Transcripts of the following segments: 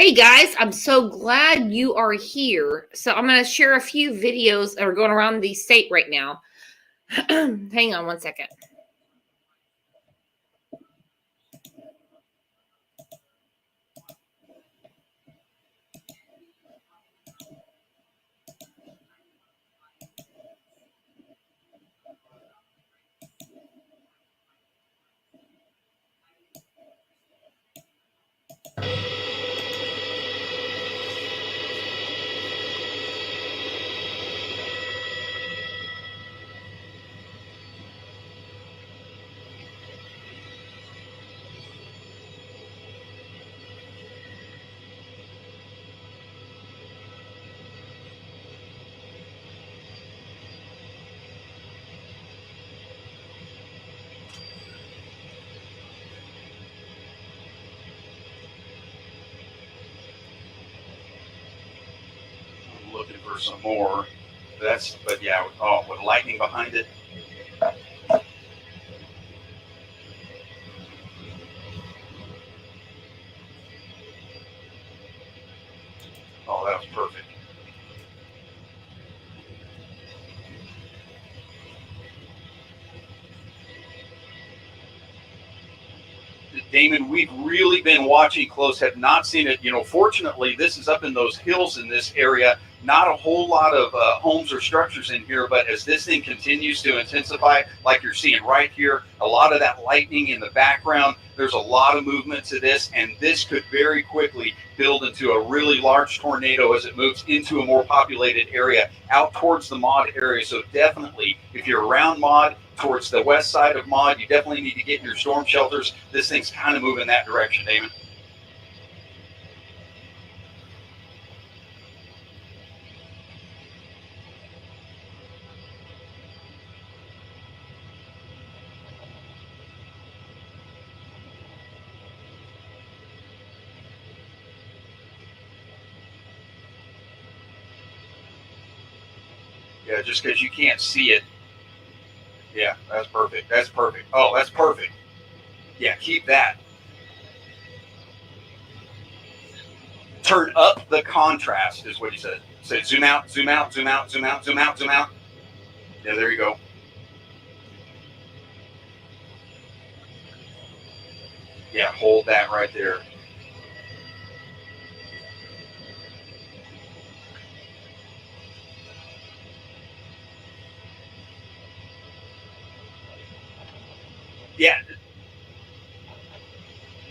Hey guys, I'm so glad you are here. So I'm going to share a few videos that are going around the state right now. Hang on one second. I'm looking for some more. But yeah, with lightning behind it. Oh, that was perfect. Damon, we've really been watching close, have not seen it. Fortunately, this is up in those hills in this area. Not a whole lot of homes or structures in here, but as this thing continues to intensify, like you're seeing right here, a lot of that lightning in the background, there's a lot of movement to this, and this could very quickly build into a really large tornado as it moves into a more populated area out towards the Maud area. So definitely, if you're around Maud, towards the west side of Maud, you definitely need to get in your storm shelters. This thing's kind of moving that direction, Damon. Yeah, just because you can't see it. Yeah, that's perfect. That's perfect. Oh, that's perfect. Yeah, keep that. Turn up the contrast is what he said. Say zoom out, zoom out, zoom out, zoom out, zoom out, zoom out. Yeah, there you go. Yeah, hold that right there. Yeah,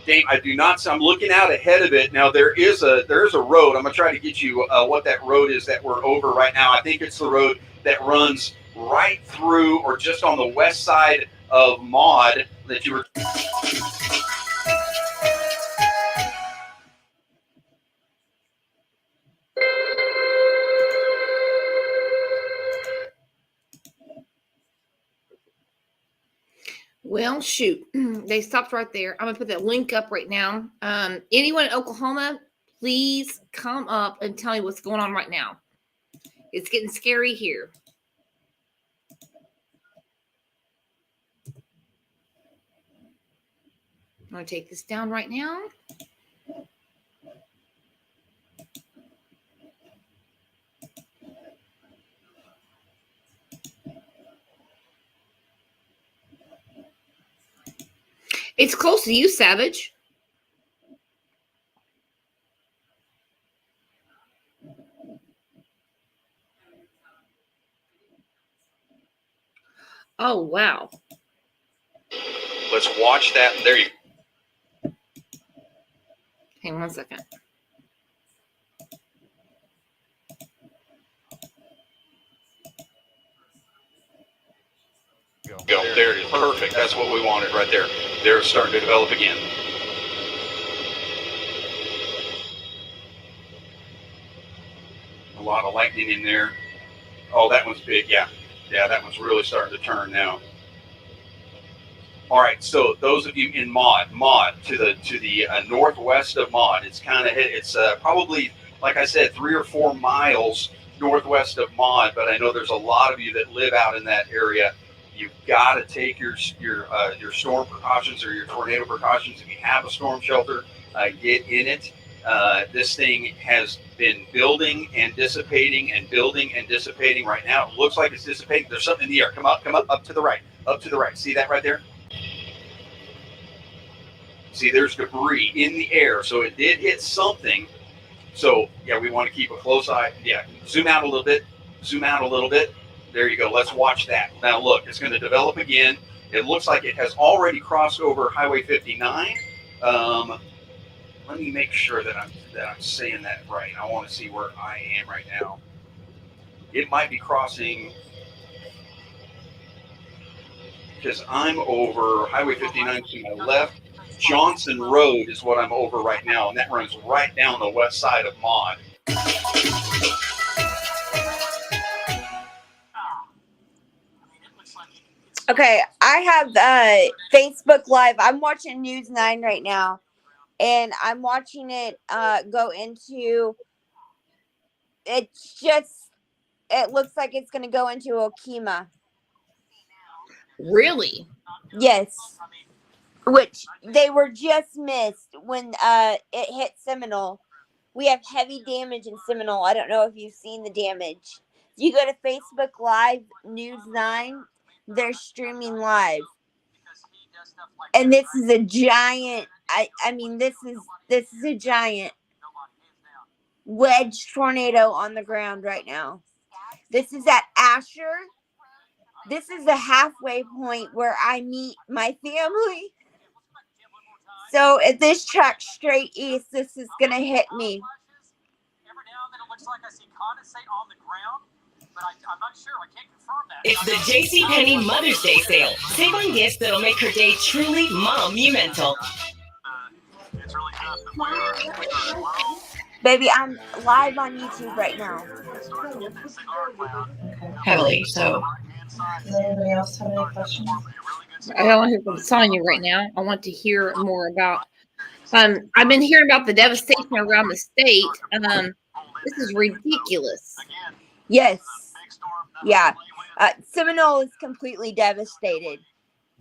Dave, I do not. I'm looking out ahead of it now. There's a road. I'm gonna try to get you what that road is that we're over right now. I think it's the road that runs right through or just on the west side of Maud that you were. Well, shoot, they stopped right there. I'm gonna put that link up right now. Anyone in Oklahoma, please come up and tell me what's going on right now. It's getting scary here. I'm gonna take this down right now. It's close to you, Savage. Oh, wow. Let's watch that. There you Hang on one second. go. There it is. Perfect. That's what we wanted right there. They're starting to develop again. A lot of lightning in there. Oh, that one's big. Yeah, that one's really starting to turn now. All right, so those of you in Maud to the northwest of Maud, it's probably, like I said, 3 or 4 miles northwest of Maud. But I know there's a lot of you that live out in that area. You've got to take your storm precautions or your tornado precautions. If you have a storm shelter, get in it. This thing has been building and dissipating and building and dissipating. Right now, it looks like it's dissipating. There's something in the air. Come up to the right, up to the right. See that right there? See, there's debris in the air, so it did hit something. So yeah, we want to keep a close eye. Yeah, zoom out a little bit. Zoom out a little bit. There you go. Let's watch that. Now look, it's going to develop again. It looks like it has already crossed over Highway 59. Let me make sure that I'm saying that right. I want to see where I am right now. It might be crossing because I'm over Highway 59 to my left. Johnson Road is what I'm over right now, and that runs right down the west side of Maud. Okay, I have Facebook Live. I'm watching News 9 right now, and I'm watching it go into. It looks like it's going to go into Okima. Really? Yes. Which they were just missed when it hit Seminole. We have heavy damage in Seminole. I don't know if you've seen the damage. If you go to Facebook Live News 9, they're streaming live. And this is a giant I mean this is a giant wedge tornado on the ground right now. This is at Asher. This is the halfway point where I meet my family. So if this tracks straight east, this is gonna hit me. Every now and then it looks like I see condensate on the ground, but I'm not sure. I can't confirm that. It's the JCPenney Mother's Day sale. Save on gifts that'll make her day truly monumental. It's really tough. Baby, I'm live on YouTube right now. Heavily, so. Does anybody else have any questions? I don't want to hear from Sonya right now. I want to hear more about. I've been hearing about the devastation around the state. This is ridiculous. Yes. Yeah. Seminole is completely devastated.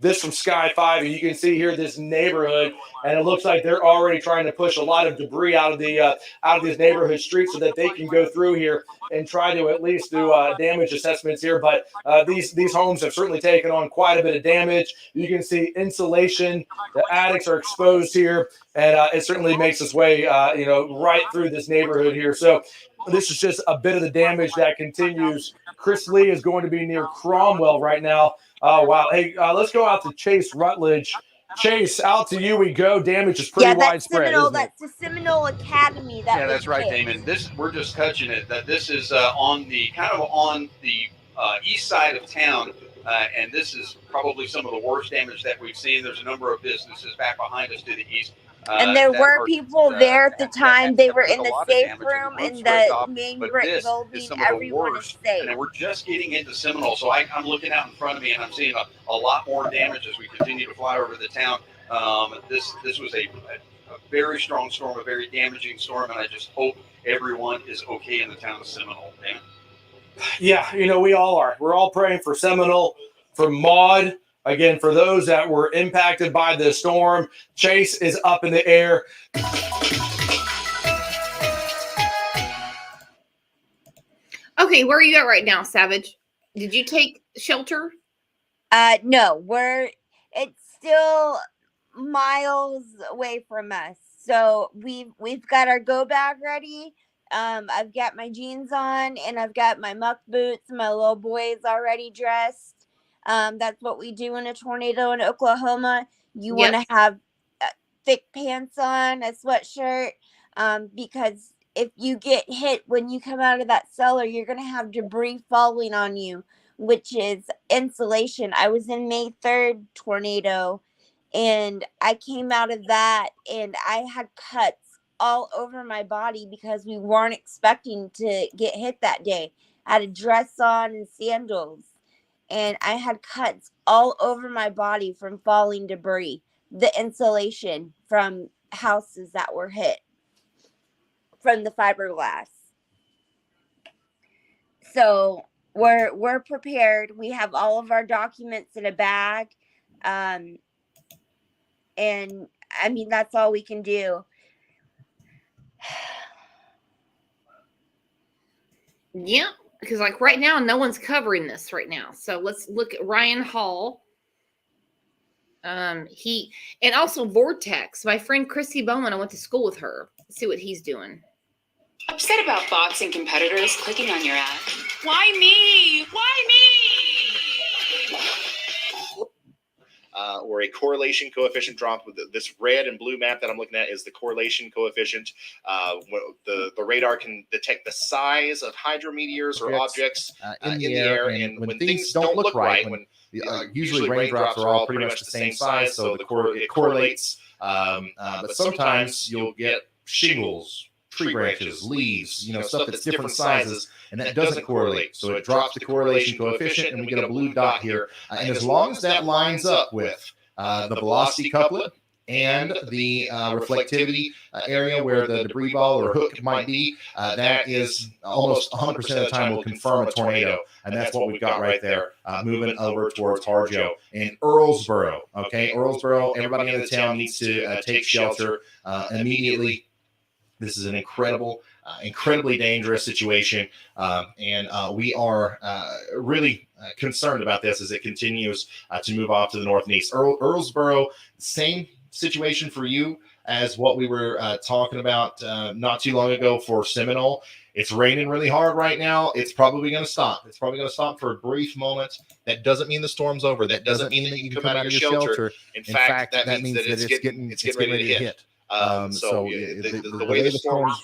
This from Sky 5, and you can see here this neighborhood, and it looks like they're already trying to push a lot of debris out of these neighborhood streets so that they can go through here and try to at least do damage assessments here. But these homes have certainly taken on quite a bit of damage. You can see insulation, the attics are exposed here, and it certainly makes its way right through this neighborhood here. So this is just a bit of the damage that continues. Chris Lee is going to be near Cromwell right now. Oh, wow. Hey, let's go out to Chase Rutledge. Chase, out to you we go. Damage is pretty widespread. Seminole, that's the Seminole Academy. That's right, Damon. We're just touching it. That this is on the east side of town, and this is probably some of the worst damage that we've seen. There's a number of businesses back behind us to the east. And there were people there at the time. They were in the safe room in the main brick building. Everyone is safe. And we're just getting into Seminole. So I'm looking out in front of me, and I'm seeing a lot more damage as we continue to fly over the town. This was a very strong storm, a very damaging storm, and I just hope everyone is okay in the town of Seminole, man. Yeah, we all are. We're all praying for Seminole, for Maud. Again, for those that were impacted by the storm, Chase is up in the air. Okay, where are you at right now, Savage? Did you take shelter? No, it's still miles away from us. So we've got our go bag ready. I've got my jeans on, and I've got my muck boots. My little boy is already dressed. That's what we do in a tornado in Oklahoma. You want to have thick pants on, a sweatshirt, because if you get hit when you come out of that cellar, you're going to have debris falling on you, which is insulation. I was in May 3rd tornado, and I came out of that, and I had cuts all over my body because we weren't expecting to get hit that day. I had a dress on and sandals. And I had cuts all over my body from falling debris, the insulation from houses that were hit from the fiberglass. So we're prepared. We have all of our documents in a bag. And I mean, that's all we can do. Yeah, because like right now, no one's covering this right now. So let's look at Ryan Hall. He and also Vortex. My friend Chrissy Bowman, I went to school with her. Let's see what he's doing. Upset about bots and competitors clicking on your ad? Why me? Why me? Or a correlation coefficient drop. With this red and blue map that I'm looking at is the correlation coefficient. The radar can detect the size of hydrometeors or objects in the air, and when things don't look right, when usually raindrops are all pretty much the same size, so it correlates. But sometimes you'll get shingles, tree branches, leaves, stuff that's different sizes, and that doesn't correlate. So it drops the correlation coefficient, and we get a blue dot here. And as long as that lines up with the velocity couplet and the reflectivity area where the debris ball or hook might be, that is almost 100% of the time will confirm a tornado. And that's what we've got right there, moving over towards Harjo and Earlsboro. Okay, Earlsboro, everybody in the town needs to take shelter immediately. This is an incredibly dangerous situation, and we are really concerned about this as it continues to move off to the north and east. Earlsboro, same situation for you as what we were talking about not too long ago for Seminole. It's raining really hard right now. It's probably going to stop. It's probably going to stop for a brief moment. That doesn't mean the storm's over. That doesn't mean that you can come out of your shelter. In fact, that means that it's getting ready to hit. So the way the storm's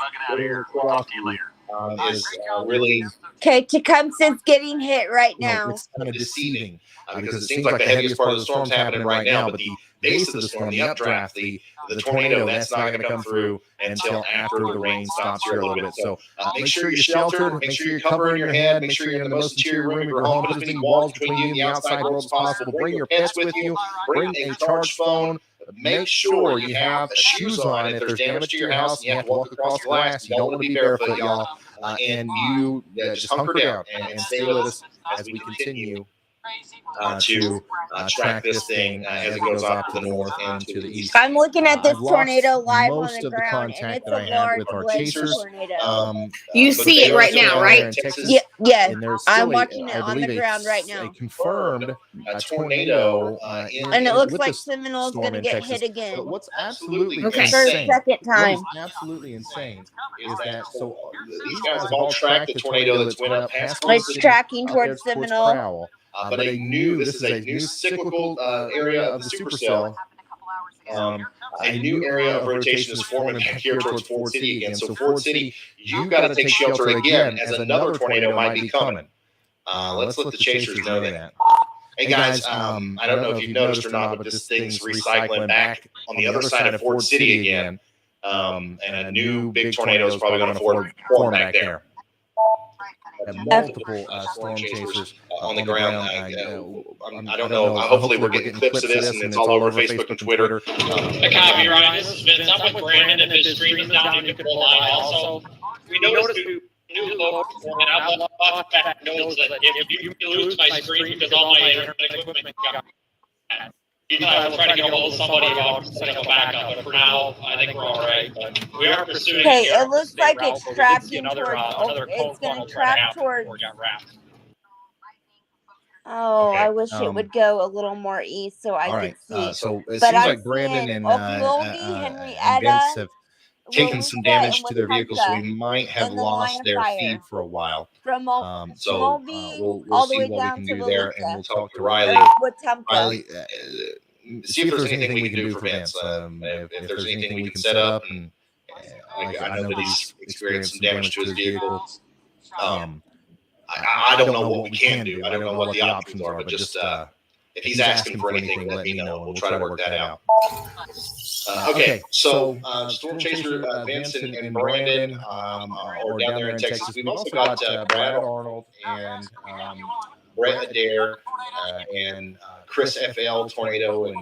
is really Tecumseh's getting hit right now. It's kind of deceiving because it seems like the heaviest part of the storm's happening right now, but the base of the storm, the updraft, the tornado, that's not going to come through until after the rain stops here a little bit. So make sure you're sheltered, make sure you're covering your head, make sure you're in the most interior room of your home, put as many walls between you and the outside world as possible. Bring your pets with you, bring a charged phone. Make sure you have shoes on. If there's damage to your house and you have to walk across glass, you don't want to be barefoot, y'all. And you just hunker down and stay with us as we continue to track this thing as it goes off to the north and to the east. I'm looking at this tornado live on most the of the ground, and contact it's that I a had large with our blade chasers. tornado. You see it right now, right? Yes, And there's I'm still watching it on the ground right now. A confirmed tornado, And it looks with like the Seminole's storm going to in get Texas. hit again. But what's absolutely For a insane, second time. what is absolutely insane is that these guys have all tracked the tornado that's went up past It's tracking towards Seminole. Crowell. But this is a new cyclical area of the supercell. A new area of rotation is forming back here towards Ford City again. So Ford City, you've got to take shelter again as another tornado might be coming. Let's let the chasers know that. Hey guys, I don't know if you've noticed or not, but this thing's recycling back on the other side of Ford City again. And a new big tornado is probably going to form back there. Multiple storm chasers on the ground. I don't know. Hopefully, we're getting clips of this, and it's all over Facebook and Twitter. I copy, Ryan. This is Vince. I'm with Brandon. If his stream is down, you can pull mine also. We noticed new logo, and I love that knows that if you lose my stream because all my internet equipment got I will try to get a hold of somebody about setting a backup, but for now, I think we're all right. But we are pursuing. Okay, it looks like it's tracking towards. It's going to track towards. Oh, Okay, I wish it would go a little more east so I could see. So it But seems I'm like Brandon seeing and Oklahoma, Henrietta, Vince have taken some Louisa, damage and to their vehicles, so we Wetumpka might have in the line lost of their fire. feed for a while. From So Mulvey we'll all the see way what we down can to do there, and Louisa. we'll talk to Riley. Wetumpka. Riley, see if there's anything we can do for Vince. If there's anything we can set up, and I know that he's experienced some damage to his vehicle. I don't know what we can do. I don't know what the options are, but just if he's asking for anything, let me know, and we'll try to work that out. Okay, so Storm Chaser, Vince, and Brandon are down there in Texas. We've also got Brad Arnold and Brett Adair and Chris FL, Tornado, and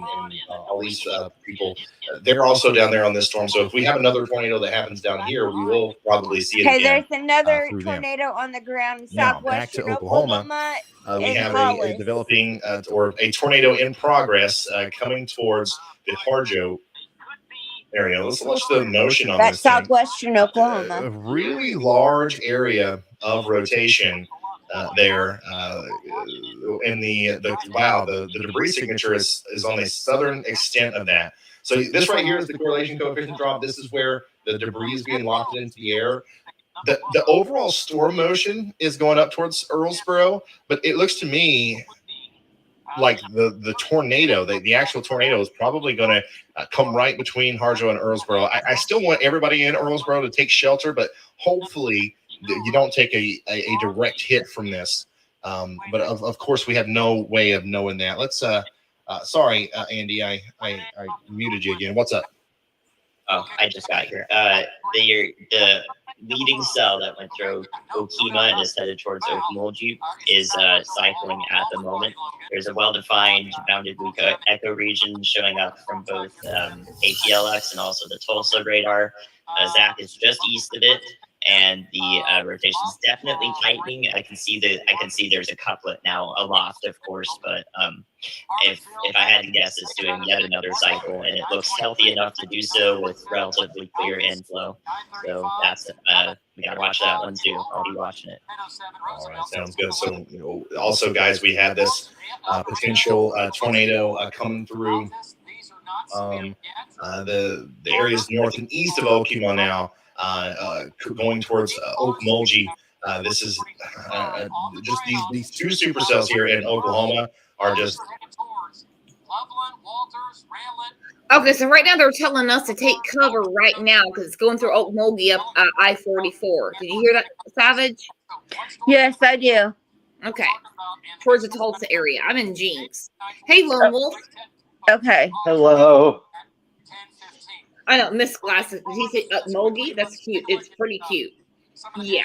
all these people. They're also down there on this storm. So if we have another tornado that happens down here, we will probably see it Okay, again. there's another through them. tornado on the ground in Now, back to southwestern Oklahoma. We and have a Hollis. developing or a tornado in progress coming towards the Harjo There we go. Let's watch the motion on That's this thing. southwestern Oklahoma. A really large area of rotation there. And the debris signature is on the southern extent of that. So this right here is the correlation coefficient drop. This is where the debris is being wafted into the air. The overall storm motion is going up towards Earlsboro, but it looks to me like the tornado, the actual tornado is probably going to come right between Harjo and Earlsboro. I still want everybody in Earlsboro to take shelter, but hopefully you don't take a direct hit from this. But of course, we have no way of knowing that. Let's sorry, Andy, I muted you again. What's up? Oh, I just got here. The leading cell that went through Okima and is headed towards Okmulgee is cycling at the moment. There's a well-defined bounded weak echo region showing up from both ATLX and also the Tulsa radar. Zach is just east of it, and the rotation is definitely tightening. I can see there's a couplet now aloft, of course, but if I had to guess, it's doing yet another cycle, and it looks healthy enough to do so with relatively clear inflow. So that's we gotta watch that one too. I'll be watching it. All right, sounds good. So also, guys, we have this potential tornado coming through the areas north and east of Okima now. Going towards Okmulgee. This is just these two supercells here in Oklahoma are just. Okay, so right now they're telling us to take cover right now because it's going through Okmulgee up I-44. Did you hear that, Savage? Yes, I do. Okay, towards the Tulsa area. I'm in Jeans. Hey, Lone Wolf. Okay. Hello. I know, Miss Glasses. Did he say Okmulgee? That's cute. It's pretty cute. Yeah.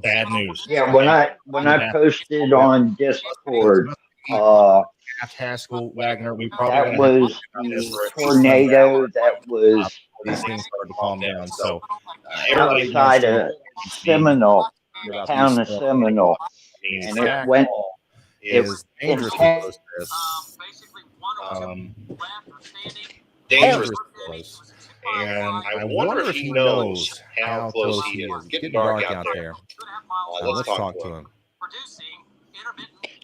Bad news. Yeah, when I posted on Discord, Haskell, Wagner, we that probably was the tornado that was these things started to calm down. So outside of Seminole, the town of Seminole, and it went. It was dangerous. Dangerous close. And I wonder if he knows how close he is. It's getting dark out there. Let's talk to him.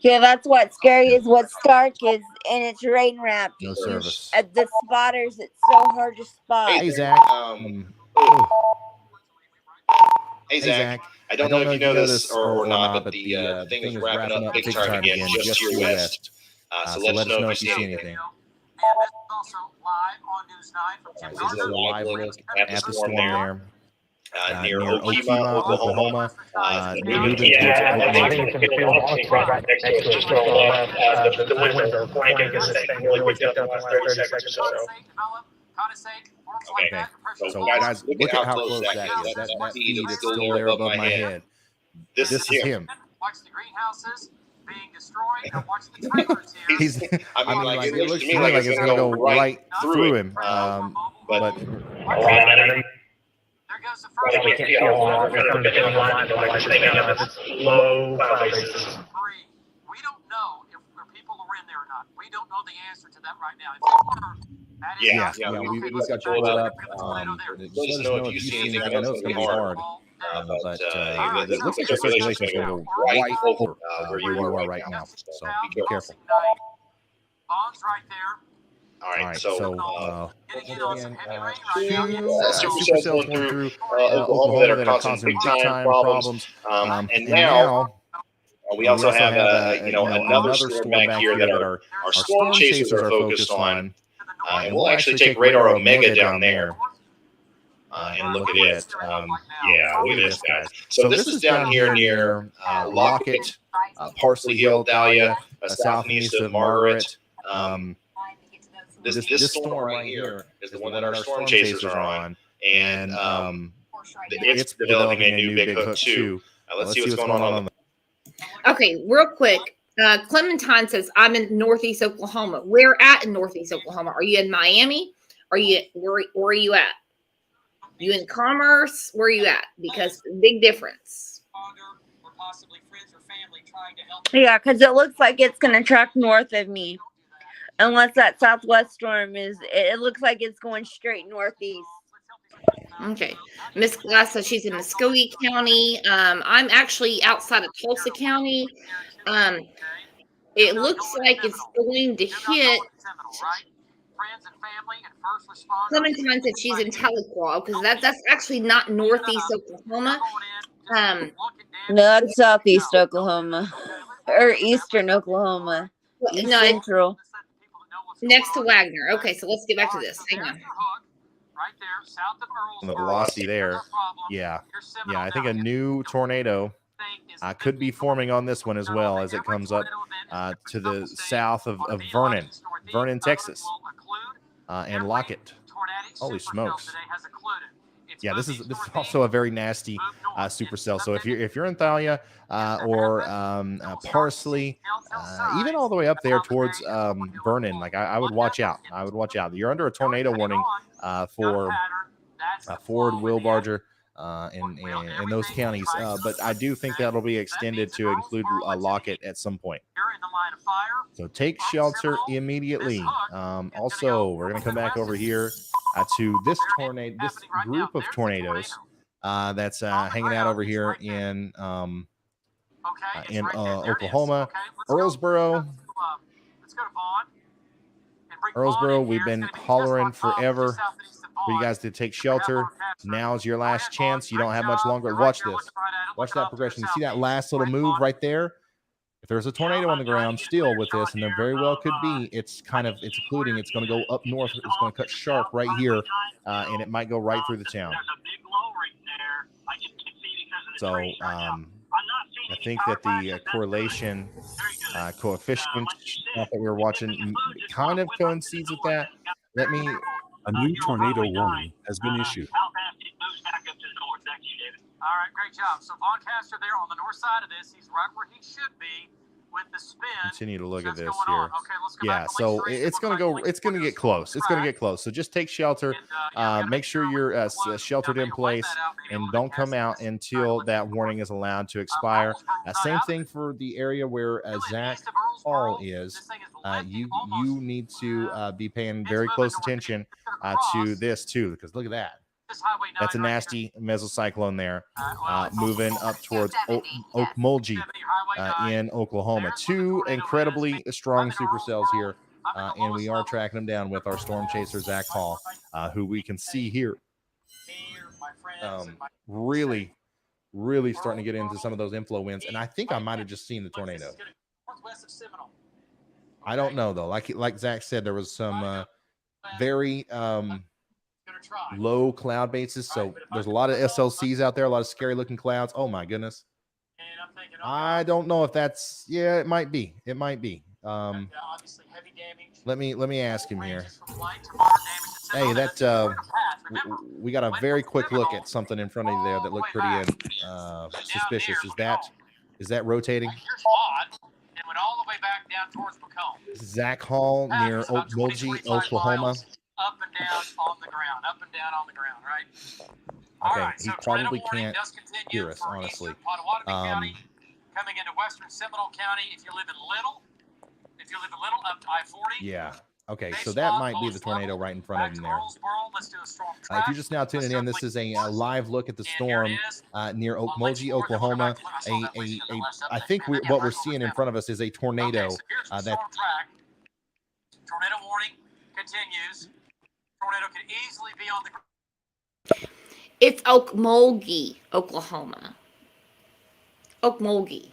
Yeah, that's what's scary is what's dark is, and it's rain wrapped. No service. At the spotters, it's so hard to spot. Hey, Zach. Hey, Zach. I don't know if you know this or not, but the thing is wrapping up big time again, just to your west. So let us know if you see anything. Right, so this is a live look at the storm there. Near Okima, Oklahoma. Moving towards the winds are flanking this thing really picked up in the last 30 seconds or so. Okay, so guys, look at how close Zach is. That feed is still there above my head. This is him. Watch the greenhouses being destroyed. And watch the trailers here. He's. I mean, like it looks to me like it's going to go right through him. But. There goes the first We can't see a whole lot. We're going to get line, but like you're saying, it's low cloud bases. We don't know if people are in there or not. We don't know the answer to that right now. If you were, that is we've got you pulled up. Just let us know if you see anything. I know it's going to be hard. But it looks like the circulation is going to go right over where you are right now. So be careful. Bombs right there. All right, so again, two supercells going through Oklahoma that are causing big time problems. And now we also have another storm back here that our storm chasers are focused on, and we'll actually take radar Omega down there and look at it. Yeah, look at this, guys. So this is down here near Lockett, Parsley Hill, Dahlia, south and east of Margaret. This storm right here is the one that our storm chasers are on, and it's developing a new big hook too. Let's see what's going on. Okay, real quick. Clementine says, I'm in Northeast Oklahoma. Where at in Northeast Oklahoma? Are you in Miami? Where are you at? You in Commerce? Where are you at? Because big difference. Yeah, because it looks like it's going to track north of me. Unless that southwest storm it looks like it's going straight northeast. Okay. Miss Glass says she's in Muskogee County. I'm actually outside of Tulsa County. It looks like it's going to hit. Clementine said she's in Tahlequah because that's actually not northeast Oklahoma. No, that's southeast Oklahoma or eastern Oklahoma. East No, Central. Next to Wagner. Okay, so let's get back to this. Hang on. The velocity there. Yeah. Yeah, I think a new tornado could be forming on this one as well as it comes up to the south of Vernon, Texas, and Lockett. Holy smokes! Yeah, this is also a very nasty supercell. So if you're in Thalia or Parsley, even all the way up there towards Vernon, like I would watch out. I would watch out. You're under a tornado warning for Ford, Wilbarger, in those counties, but I do think that'll be extended to include Lockett at some point. So take shelter immediately. Also, we're going to come back over here to this group of tornadoes that's hanging out over here in Oklahoma, Earlsboro. Earlsboro, we've been hollering forever for you guys to take shelter. Now's your last chance. You don't have much longer. Watch this. Watch that progression. You see that last little move right there? If there's a tornado on the ground still with this, and there very well could be, it's including, it's going to go up north. It's going to cut sharp right here, and it might go right through the town. So I think that the correlation coefficient that we were watching kind of coincides with that. A new tornado warning has been issued. All right, great job. So Von Caster there on the north side of this, he's right where he should be with the spin. Continue to look at this here. Okay, yeah, so it's going to get close. It's going to get close. So just take shelter. Make sure you're sheltered in place and don't come out until that warning is allowed to expire. Same thing for the area where Zach Hall is. You need to be paying very close attention to this too, because look at that. That's a nasty mesocyclone there, moving up towards Okmulgee in Oklahoma. Two incredibly strong supercells here, and we are tracking them down with our storm chaser, Zach Hall, who we can see here. Really starting to get into some of those inflow winds, and I think I might have just seen the tornado. I don't know, though. Like Zach said, there was some very low cloud bases, so there's a lot of SLCs out there, a lot of scary looking clouds. Oh my goodness. I don't know if that's, it might be. Let me ask him here. Hey, that we got a very quick look at something in front of you there that looked pretty suspicious. Is that rotating? Zach Hall near Okmulgee, Oklahoma. Up and down on the ground, right? Okay, right, he probably can't hear us, honestly. Potawatomi County, coming into western Seminole County. If you live in Little, up to I-40. Yeah. Okay, so that might be the tornado right in front of him there. If you're just now tuning in, this is a live look at the storm near Okmulgee, Oklahoma. I think what we're seeing in front of us is a tornado. Tornado warning continues. Tornado could easily be on the ground. It's Okmulgee, Oklahoma. Okmulgee.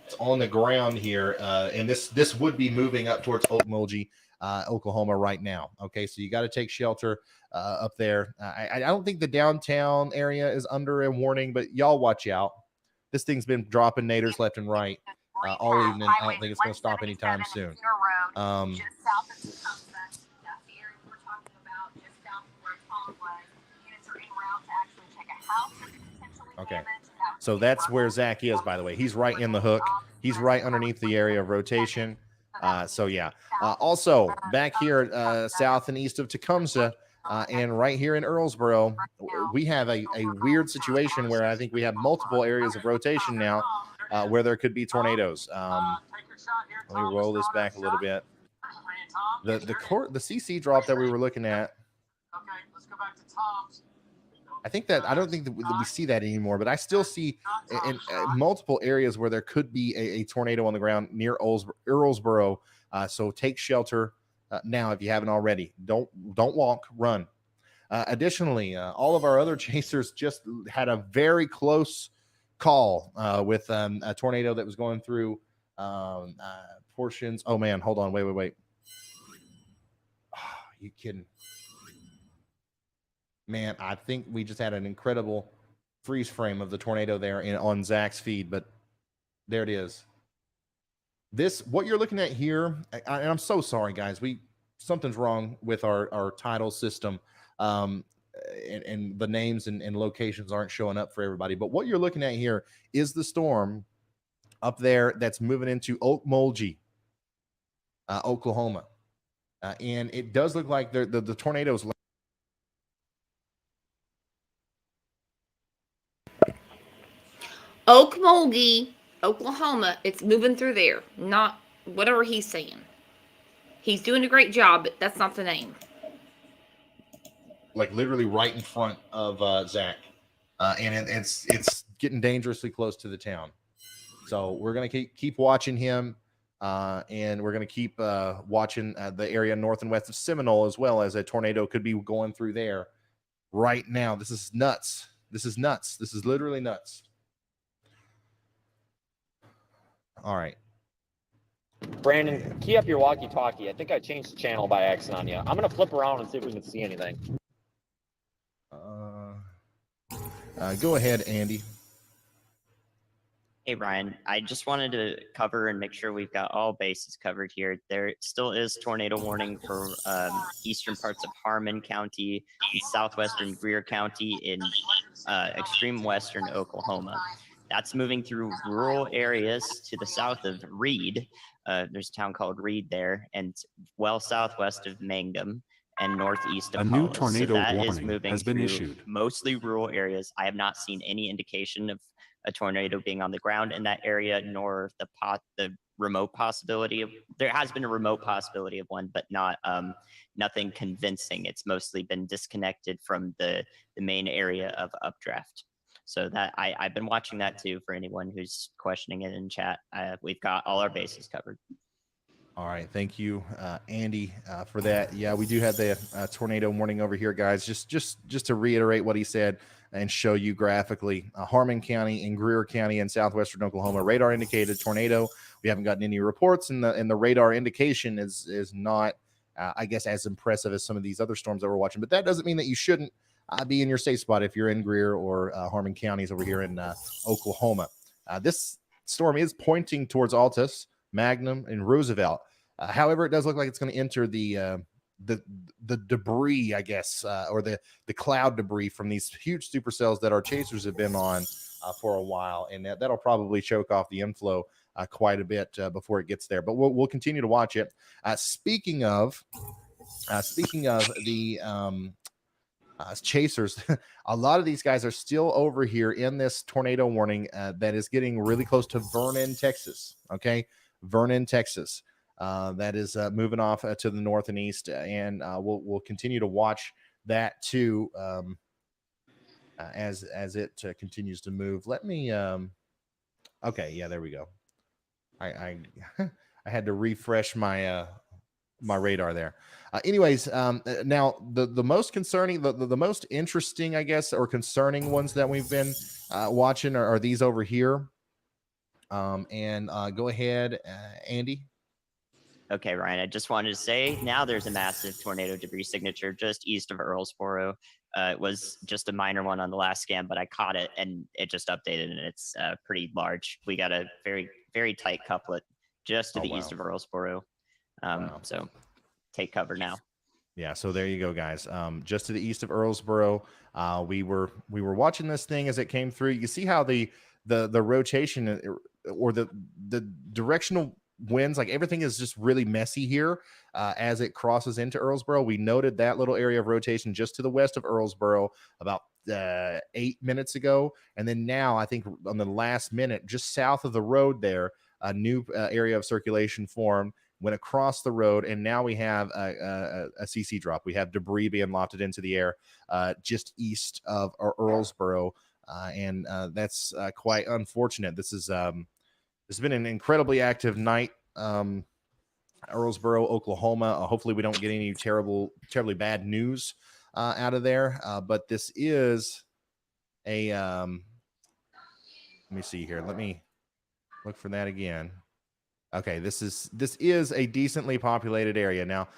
It's on the ground here, and this would be moving up towards Okmulgee, Oklahoma right now. Okay, so you got to take shelter up there. I don't think the downtown area is under a warning, but y'all watch out. This thing's been dropping naders left and right all evening. I don't think it's going to stop anytime soon. Okay, so that's where Zach is, by the way. He's right in the hook. He's right underneath the area of rotation. So, yeah. Also, back here south and east of Tecumseh and right here in Earlsboro, we have a weird situation where I think we have multiple areas of rotation now where there could be tornadoes. Let me roll this back a little bit. The CC drop that we were looking at. Okay, let's go back to Tom's. I don't think that we see that anymore, but I still see in multiple areas where there could be a tornado on the ground near Earlsboro. So take shelter now if you haven't already. Don't walk, run. Additionally, all of our other chasers just had a very close call with a tornado that was going through portions. Oh man, hold on, wait. Oh, you kidding? Man, I think we just had an incredible freeze frame of the tornado there on Zach's feed, but there it is. What you're looking at here, and I'm so sorry, guys. Something's wrong with our title system, and the names and locations aren't showing up for everybody. But what you're looking at here is the storm up there that's moving into Okmulgee, Oklahoma, and it does look like the tornadoes. Okmulgee, Oklahoma. It's moving through there. Not whatever he's saying. He's doing a great job, but that's not the name. Like literally right in front of Zach, and it's getting dangerously close to the town. So we're gonna keep watching him, and we're gonna keep watching the area north and west of Seminole as well, as a tornado could be going through there right now. This is nuts. This is nuts. This is literally nuts. All right. Brandon, key up your walkie-talkie. I think I changed the channel by accident on you. I'm going to flip around and see if we can see anything. Go ahead, Andy. Hey, Brian. I just wanted to cover and make sure we've got all bases covered here. There still is tornado warning for eastern parts of Harmon County and southwestern Greer County in extreme western Oklahoma. That's moving through rural areas to the south of Reed. There's a town called Reed there, and well southwest of Mangum and northeast of A new Hollis. tornado So that is warning moving has been through issued. mostly rural areas. I have not seen any indication of a tornado being on the ground in that area, nor the remote possibility of. There has been a remote possibility of one, but not nothing convincing. It's mostly been disconnected from the main area of updraft. So that I've been watching that too. For anyone who's questioning it in chat, we've got all our bases covered. All right, thank you, Andy, for that. Yeah, we do have the tornado warning over here, guys. Just to reiterate what he said and show you graphically, Harmon County and Greer County in southwestern Oklahoma, radar indicated tornado. We haven't gotten any reports, and the radar indication is not, I guess, as impressive as some of these other storms that we're watching. But that doesn't mean that you shouldn't be in your safe spot if you're in Greer or Harmon counties over here in Oklahoma. This storm is pointing towards Altus, Magnum, and Roosevelt. However, it does look like it's going to enter the debris, I guess, or the cloud debris from these huge supercells that our chasers have been on for a while, and that'll probably choke off the inflow quite a bit before it gets there. But we'll continue to watch it. Speaking of the chasers, a lot of these guys are still over here in this tornado warning that is getting really close to Vernon, Texas. Okay, Vernon, Texas. That is moving off to the north and east, and we'll continue to watch that too as it continues to move. Let me. Okay, yeah, there we go. I had to refresh my my radar there. Anyways, now the most concerning, the most interesting, I guess, or concerning ones that we've been watching are these over here. And go ahead, Andy. Okay, Ryan, I just wanted to say now there's a massive tornado debris signature just east of Earlsboro. It was just a minor one on the last scan, but I caught it and it just updated and it's pretty large. We got a very, very tight couplet just to the east of Earlsboro. So take cover now. Yeah, so there you go, guys. Just to the east of Earlsboro, we were watching this thing as it came through. You see how the rotation or the directional winds, like everything is just really messy here as it crosses into Earlsboro. We noted that little area of rotation just to the west of Earlsboro about 8 minutes ago, and then now I think on the last minute, just south of the road there, a new area of circulation formed, went across the road, and now we have a CC drop. We have debris being lofted into the air just east of Earlsboro, and that's quite unfortunate. This has been an incredibly active night. Earlsboro, Oklahoma. Hopefully, we don't get any terribly bad news out of there. But this is a. Let me see here. Let me look for that again. Okay, this is a decently populated area. Now,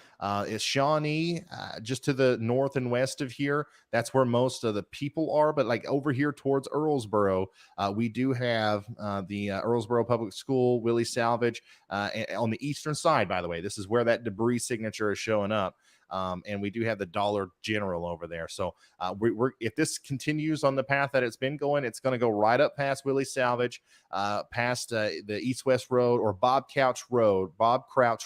it's Shawnee, just to the north and west of here. That's where most of the people are. But like over here towards Earlsboro, we do have the Earlsboro Public School, Willie Salvage, on the eastern side. By the way, this is where that debris signature is showing up. And we do have the Dollar General over there. So we're if this continues on the path that it's been going, it's going to go right up past Willie Salvage, past the East-West Road or Bob Crouch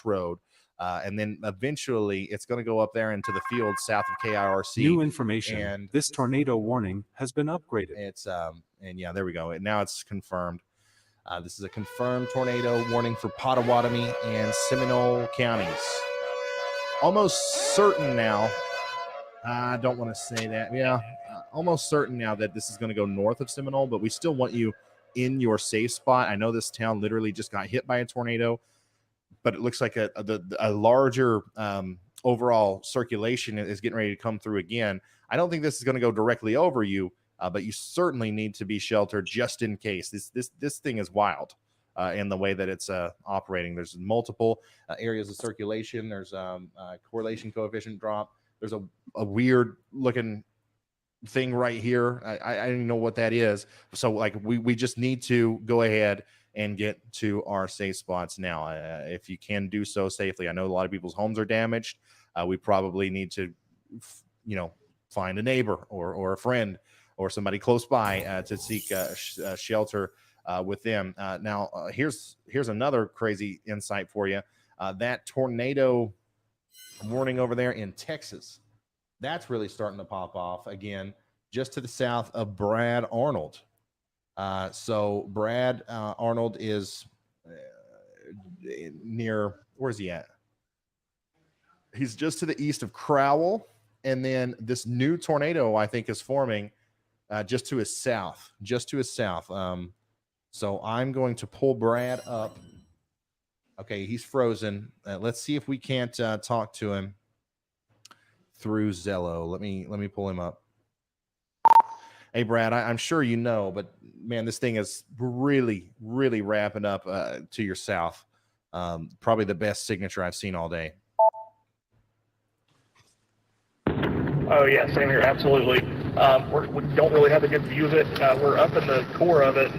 Road, and then eventually it's going to go up there into the field south of KIRC. New information. And this tornado warning has been upgraded. It's and yeah, there we go. And now it's confirmed. This is a confirmed tornado warning for Potawatomi and Seminole counties. Almost certain now. I don't want to say that. Yeah, almost certain now that this is going to go north of Seminole, but we still want you in your safe spot. I know this town literally just got hit by a tornado, but it looks like a larger overall circulation is getting ready to come through again. I don't think this is going to go directly over you, but you certainly need to be sheltered just in case. This thing is wild. In the way that it's operating. There's multiple areas of circulation. There's correlation coefficient drop. There's a weird looking thing right here. I don't even know what that is. So like we just need to go ahead and get to our safe spots now. If you can do so safely. I know a lot of people's homes are damaged. We probably need to, find a neighbor or a friend or somebody close by to seek shelter with them. Now, here's another crazy insight for you. That tornado warning over there in Texas, that's really starting to pop off again, just to the south of Brad Arnold. So Brad Arnold is near, where's he at? He's just to the east of Crowell. And then this new tornado, I think, is forming just to his south. So I'm going to pull Brad up. Okay, he's frozen. Let's see if we can't talk to him through Zello. Let me pull him up. Hey, Brad, I'm sure you know, but man, this thing is really, really wrapping up to your south. Probably the best signature I've seen all day. Oh yeah, same here, absolutely. We don't really have a good view of it. We're up in the core of it,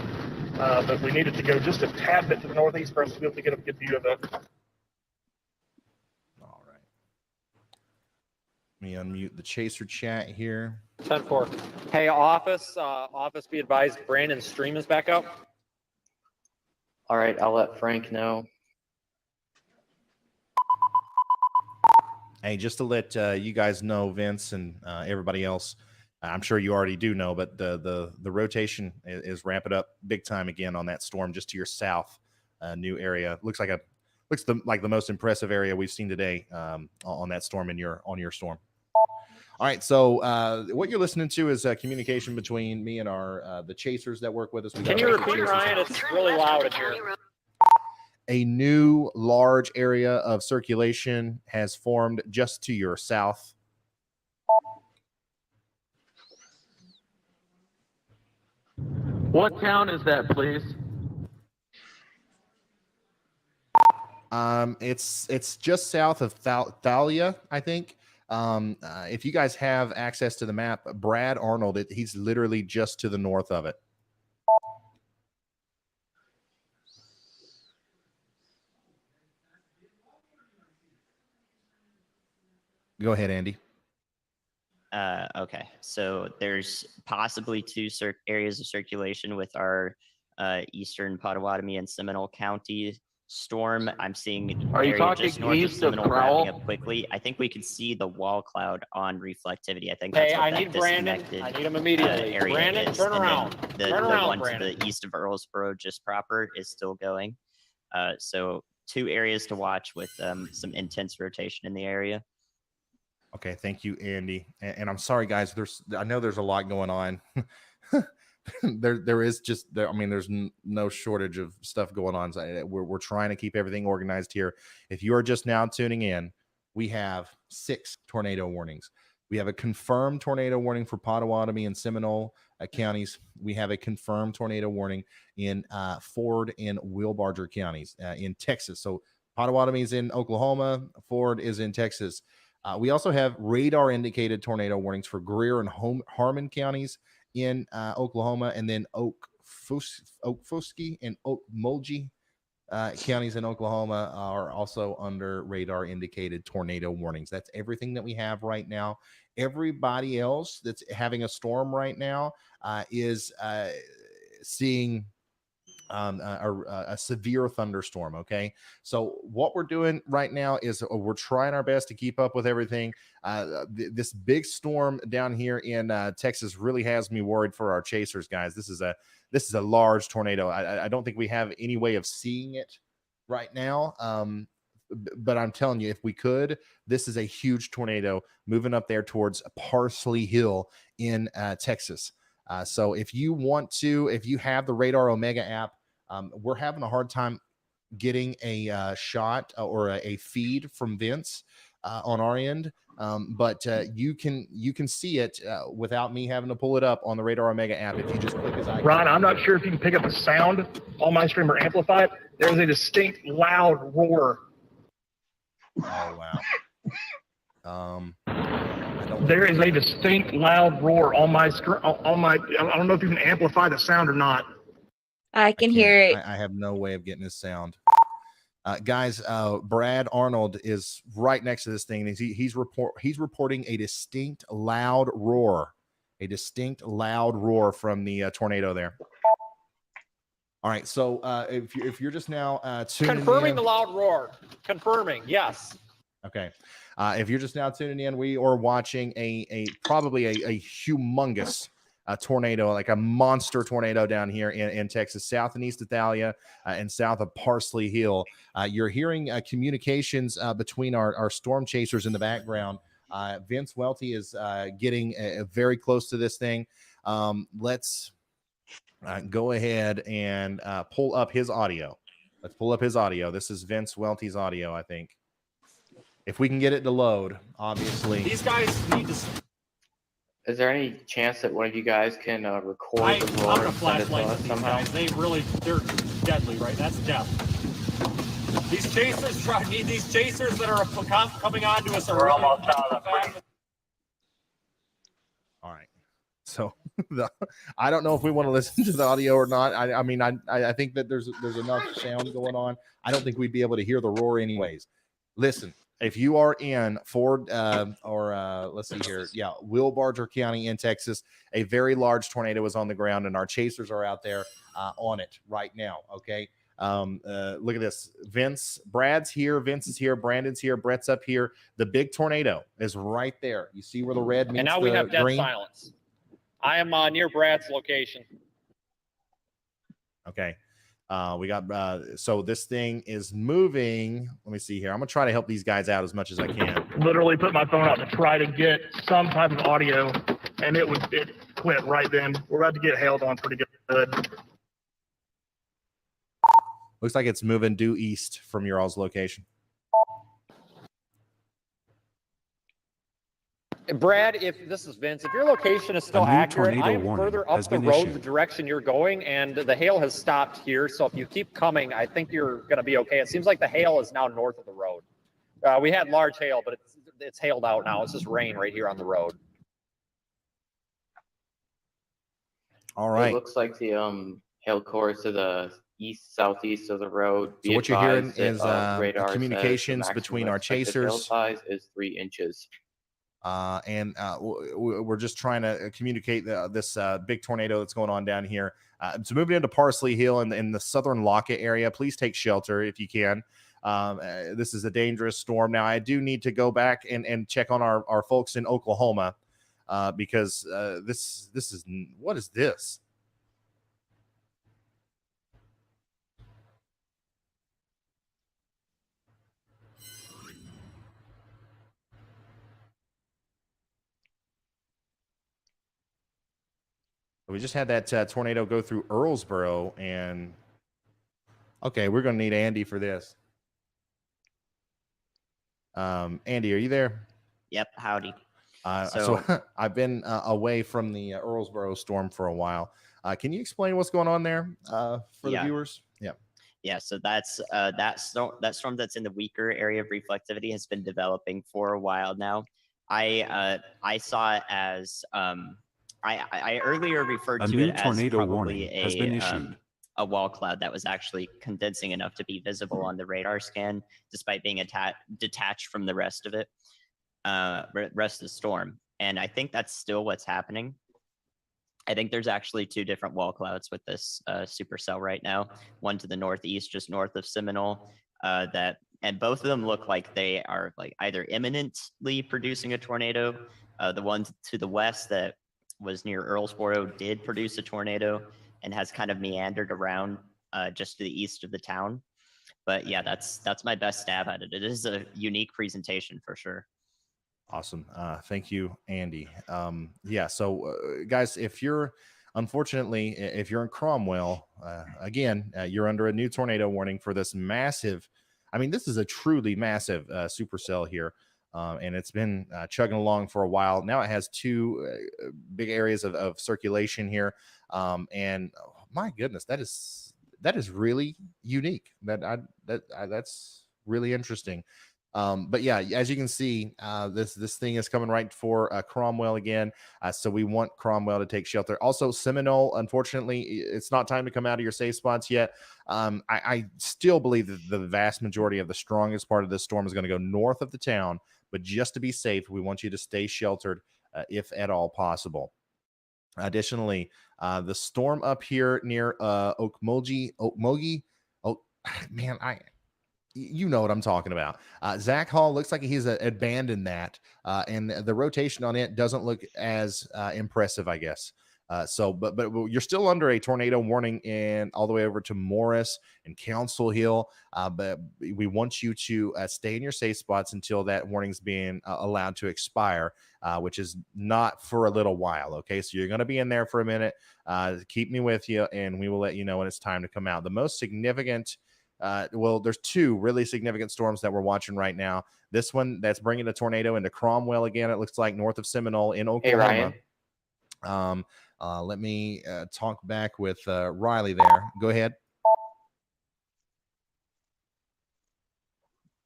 but we needed to go just a tad bit to the northeast for us to be able to get a good view of it. All right. Let me unmute the chaser chat here. 10-4. Hey, office, be advised, Brandon's stream is back up. All right, I'll let Frank know. Hey, just to let you guys know, Vince and everybody else, I'm sure you already do know, but the rotation is ramping up big time again on that storm just to your south, new area. Looks like the most impressive area we've seen today on that storm on your storm. All right, so what you're listening to is communication between me and the chasers that work with us. Can you repeat, Ryan? It's really loud in here. A new large area of circulation has formed just to your south. What town is that, please? It's just south of Thalia, I think. If you guys have access to the map, Brad Arnold, he's literally just to the north of it. Go ahead, Andy. Okay, so there's possibly two areas of circulation with our eastern Potawatomi and Seminole County storm. I'm seeing Are you talking just north east of of Seminole Crowell? wrapping up quickly. I think we can see the wall cloud on reflectivity. I think Hey, that's what I that need Brandon. disconnected I need him immediately. area Brandon, is. turn And then around. The Turn around, one Brandon. to the east of Earlsboro, just proper, is still going. So 2 areas to watch with some intense rotation in the area. Okay, thank you, Andy. And I'm sorry, guys. I know there's a lot going on. there is just there. I mean, there's no shortage of stuff going on. So we're trying to keep everything organized here. If you are just now tuning in, we have 6 tornado warnings. We have a confirmed tornado warning for Potawatomi and Seminole counties. We have a confirmed tornado warning in Ford and Wilbarger counties in Texas. So Potawatomi is in Oklahoma. Ford is in Texas. We also have radar indicated tornado warnings for Greer and Harmon counties in Oklahoma, and then Okfuskee and Okmulgee counties in Oklahoma are also under radar indicated tornado warnings. That's everything that we have right now. Everybody else that's having a storm right now is seeing a severe thunderstorm. Okay, so what we're doing right now is we're trying our best to keep up with everything. This big storm down here in Texas really has me worried for our chasers, guys. This is a large tornado. I don't think we have any way of seeing it right now. But I'm telling you, if we could, this is a huge tornado moving up there towards Parsley Hill in Texas. So if you have the Radar Omega app, we're having a hard time getting a shot or a feed from Vince on our end, but you can see it without me having to pull it up on the Radar Omega app if you just click his icon. Ron, I'm not sure if you can pick up the sound on my stream or amplify it. There's a distinct loud roar. Oh wow. There is a distinct loud roar on my screen. I don't know if you can amplify the sound or not. I can hear it. I have no way of getting his sound. Guys, Brad Arnold is right next to this thing, and he's reporting a distinct loud roar, from the tornado there. All right, so if you're just now tuning confirming in, the loud roar, confirming, yes. Okay, if you're just now tuning in, we are watching probably a humongous tornado, like a monster tornado down here in Texas, south and east of Thalia and south of Parsley Hill. You're hearing communications between our storm chasers in the background. Vince Welty is getting very close to this thing. Let's go ahead and pull up his audio. Let's pull up his audio. This is Vince Welty's audio, I think. If we can get it to load, obviously. These guys need to. Is there any chance that one of you guys can record the roar I'm gonna and send it to flashlight us these somehow? guys. They're deadly, right? That's death. These chasers that are coming on to us are almost out of the. All right. So I don't know if we want to listen to the audio or not. I mean, I think that there's enough sound going on. I don't think we'd be able to hear the roar anyways. Listen, if you are in Ford let's see here, Wilbarger County in Texas, a very large tornado is on the ground, and our chasers are out there on it right now. Okay. Look at this. Brad's here, Vince is here, Brandon's here, Brett's up here. The big tornado is right there. You see where the red meets And now we have dead green? silence. I am near Brad's location. Okay. We got so this thing is moving. Let me see here. I'm gonna try to help these guys out as much as I can. Literally put my phone out to try to get some type of audio, and it quit right then. We're about to get hailed on pretty good. Looks like it's moving due east from your all's location. Brad, if this is Vince, if your location is still accurate, I am further up the road the direction you're going, and the hail has stopped here. So if you keep coming, I think you're going to be okay. It seems like the hail is now north of the road. We had large hail, but it's hailed out now. It's just rain right here on the road. All right. It looks like the hail core is to the southeast of the road. So what you're hearing is radar communications says the between our maximum expected hail chasers. size is 3 inches. And we're just trying to communicate this big tornado that's going on down here. So moving into Parsley Hill in the southern Lockett area, please take shelter if you can. This is a dangerous storm. Now, I do need to go back and check on our folks in Oklahoma because this is, what is this? We just had that tornado go through Earlsboro, and okay, we're going to need Andy for this. Andy, are you there? Yep. Howdy. So I've been away from the Earlsboro storm for a while. Can you explain what's going on there for the viewers? Yeah. Yeah, so that's that storm that's in the weaker area of reflectivity has been developing for a while now. I saw it as I earlier referred to it as probably a wall cloud that was actually condensing enough to be visible on the radar scan, despite being detached from the rest of it, rest of the storm. And I think that's still what's happening. I think there's actually two different wall clouds with this supercell right now. One to the northeast, just north of Seminole, and both of them look like they are like either imminently producing a tornado. The one to the west that was near Earlsboro did produce a tornado and has kind of meandered around just to the east of the town. But yeah, that's my best stab at it. It is a unique presentation for sure. Awesome. Thank you, Andy. Yeah, so guys, if you're in Cromwell, again, you're under a new tornado warning for this massive, I mean, this is a truly massive supercell here, and it's been chugging along for a while. Now it has two big areas of circulation here, and my goodness, that is really unique. That's really interesting. But yeah, as you can see, this thing is coming right for Cromwell again. So we want Cromwell to take shelter. Also, Seminole, unfortunately, it's not time to come out of your safe spots yet. I still believe that the vast majority of the strongest part of this storm is going to go north of the town. But just to be safe, we want you to stay sheltered if at all possible. Additionally, the storm up here near Okmulgee. Oh, man, you know what I'm talking about. Zach Hall looks like he's abandoned that, and the rotation on it doesn't look as impressive, I guess. But you're still under a tornado warning and all the way over to Morris and Council Hill. But we want you to stay in your safe spots until that warning's being allowed to expire, which is not for a little while. Okay, so you're going to be in there for a minute. Keep me with you, and we will let you know when it's time to come out. The most significant. Well, there's two really significant storms that we're watching right now. This one that's bringing a tornado into Cromwell again. It looks like north of Seminole in Oklahoma. Hey, Ryan. Let me talk back with Riley there. Go ahead.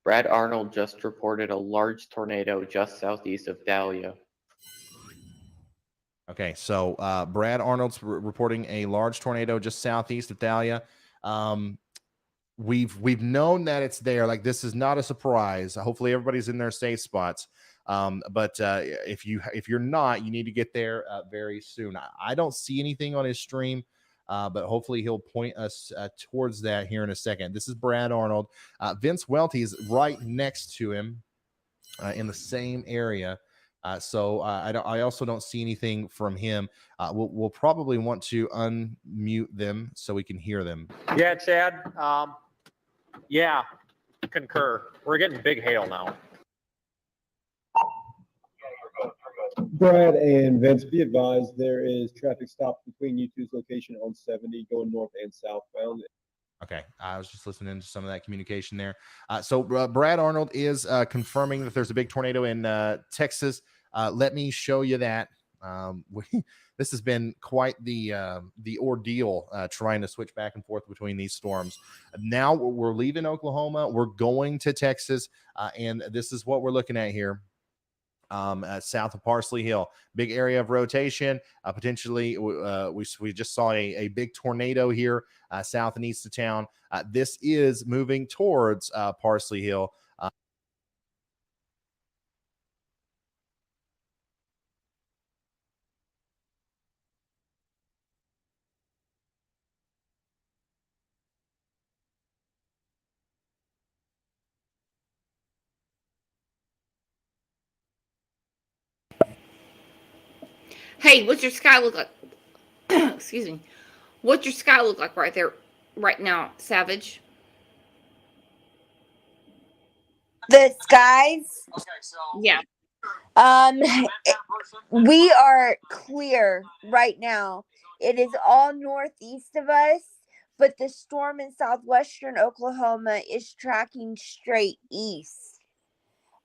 Brad Arnold just reported a large tornado just southeast of Dahlia. Okay, so Brad Arnold's reporting a large tornado just southeast of Dahlia. We've known that it's there. Like, this is not a surprise. Hopefully everybody's in their safe spots. But if you're not, you need to get there very soon. I don't see anything on his stream, but hopefully he'll point us towards that here in a second. This is Brad Arnold. Vince Welty is right next to him in the same area. So I also don't see anything from him. We'll probably want to unmute them so we can hear them. Yeah, Chad. Yeah, concur. We're getting big hail now. Brad and Vince, be advised there is traffic stop between you two's location on 70 going north and southbound. Okay, I was just listening to some of that communication there. So Brad Arnold is confirming that there's a big tornado in Texas. Let me show you that. This has been quite the ordeal trying to switch back and forth between these storms. Now we're leaving Oklahoma. We're going to Texas, and this is what we're looking at here. South of Parsley Hill, big area of rotation. Potentially, we just saw a big tornado here south and east of town. This is moving towards Parsley Hill. Hey, what's your sky look like? Excuse me. What's your sky look like right there, right now, Savage? The skies? Yeah. We are clear right now. It is all northeast of us, but the storm in southwestern Oklahoma is tracking straight east.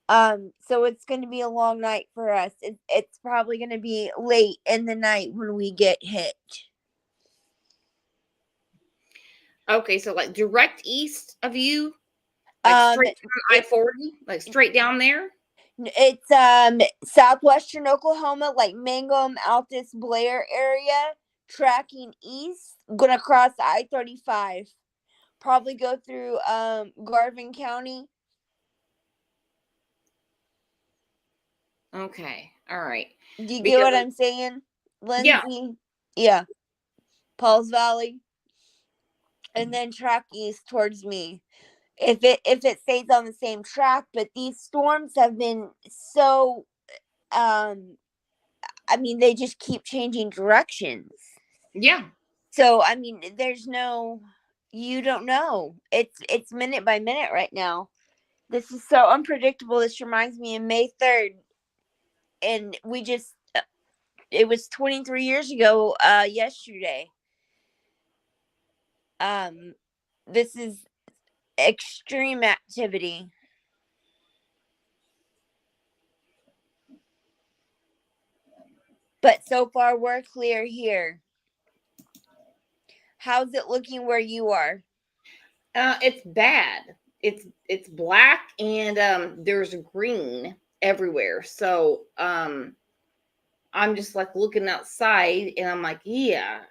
So it's going to be a long night for us. It's probably going to be late in the night when we get hit. Okay, so like direct east of you, like straight down I-40, like straight down there. It's southwestern Oklahoma, like Mangum, Altus, Blair area, tracking east, gonna cross I-35, probably go through Garvin County. Okay, all right. Do you get what I'm saying, Lindsay? Yeah. Paul's Valley, and then track east towards me. If it stays on the same track, but these storms have been so I mean, they just keep changing directions. Yeah. So I mean, you don't know. It's minute by minute right now. This is so unpredictable. This reminds me of May 3rd, and it was 23 years ago yesterday. This is extreme activity. But so far we're clear here. How's it looking where you are? It's bad. It's black and there's green everywhere. So I'm just like looking outside and I'm like, yeah,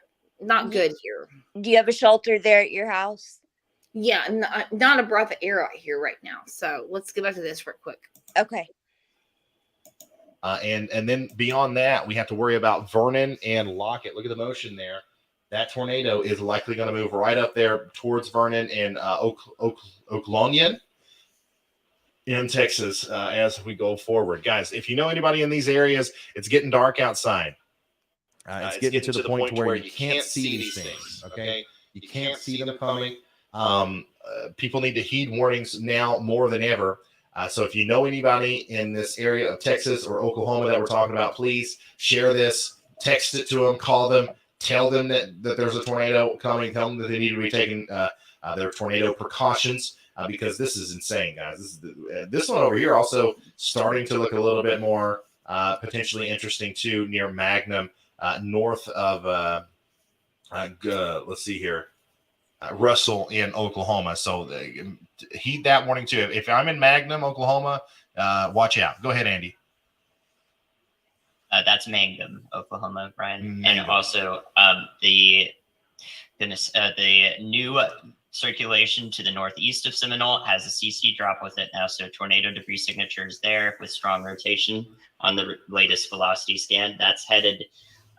not good here. Do you have a shelter there at your house? Yeah, not a breath of air out here right now. So let's get back to this real quick. Okay. And then beyond that, we have to worry about Vernon and Lockett. Look at the motion there. That tornado is likely going to move right up there towards Vernon and Oklaunian in Texas as we go forward. Guys, if you know anybody in these areas, it's getting dark outside. It's getting to the point where you can't see these things, okay? You can't see them coming. People need to heed warnings now more than ever. So if you know anybody in this area of Texas or Oklahoma that we're talking about, please share this, text it to them, call them, tell them that there's a tornado coming, tell them that they need to be taking their tornado precautions because this is insane, guys. This one over here also starting to look a little bit more potentially interesting too, near Magnum, north of, let's see here, Russell in Oklahoma. So heed that warning too. If I'm in Magnum, Oklahoma, watch out. Go ahead, Andy. That's Mangum, Oklahoma, Brian. And also the new circulation to the northeast of Seminole has a CC drop with it now. So tornado debris signatures there with strong rotation on the latest velocity scan. That's headed